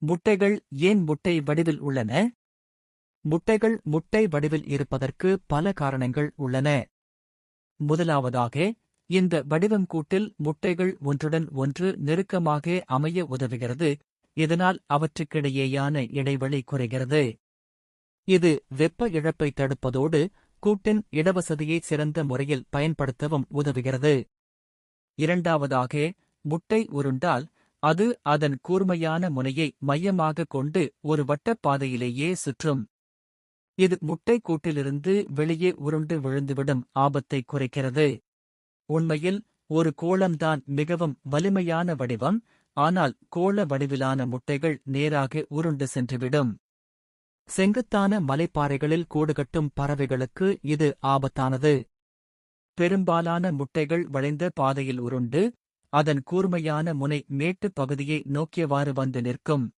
முட்டைகள் ஏன் முட்டை வடிவில் உள்ளன? முட்டைகள் முட்டை வடிவில் இருப்பதற்கு பல காரணங்கள் உள்ளன. முதலாவதாக, இந்த வடிவம் கூட்டில் முட்டைகள் ஒன்றுடன் ஒன்று நெருக்கமாக அமைய உதவுகிறது, இதனால் அவற்றுக்கிடையேயான இடைவெளி குறைகிறது. இது வெப்ப இழப்பை தடுப்பதோடு கூட்டின் இடவசதியை சிறந்த முறையில் பயன்படுத்தவும் உதவுகிறது. இரண்டாவதாக, முட்டை உருண்டால் அது அதன் கூர்மையான முனையை மையமாகக் கொண்டு ஒரு வட்டப் பாதையிலேயே சுற்றும். இது முட்டை கூட்டிலிருந்து வெளியே உருண்டு விழுந்துவிடும் ஆபத்தை குறைக்கிறது. உண்மையில் ஒரு கோளம்தான் மிகவும் வலிமையான வடிவம், ஆனால் கோள வடிவிலான முட்டைகள் நேராக உருண்டு சென்றுவிடும். செங்குத்தான மலைப்பாறைகளில் கூடுகட்டும் பறவைகளுக்கு இது ஆபத்தானது. பெரும்பாலான முட்டைகள் வளைந்த பாதையில் உருண்டு, அதன் கூர்மையான முனை மேட்டுப் பகுதியை நோக்கியவாறு வந்து நிற்கும்.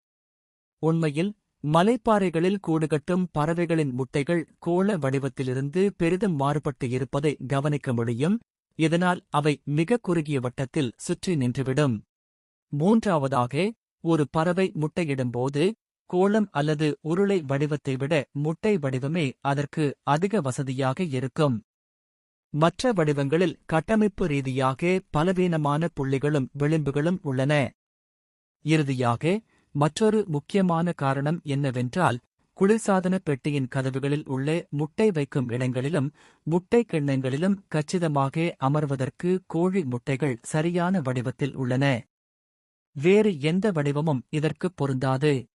உண்மையில் மலைப்பாறைகளில் கூடுகட்டும் பறவைகளின் முட்டைகள் கோள வடிவத்திலிருந்து பெரிதும் மாறுபட்டு இருப்பதை கவனிக்க முடியும், இதனால் அவை மிக குறுகிய வட்டத்தில் சுற்றி நின்றுவிடும். மூன்றாவதாக, ஒரு பறவை முட்டையிடும்போது கோளம் அல்லது உருளை வடிவத்தை விட முட்டை வடிவமே அதற்கு அதிக வசதியாக இருக்கும். மற்ற வடிவங்களில் கட்டமைப்பு ரீதியாக பலவீனமான புள்ளிகளும் விளிம்புகளும் உள்ளன. இறுதியாக, மற்றொரு முக்கியமான காரணம் என்னவென்றால், குளிர்சாதன பெட்டியின் கதவுகளில் உள்ள முட்டை வைக்கும் இடங்களிலும் முட்டை கிண்ணங்களிலும் கச்சிதமாக அமர்வதற்கு கோழி முட்டைகள் சரியான வடிவத்தில் உள்ளன. வேறு எந்த வடிவமும் இதற்குப் பொருந்தாது.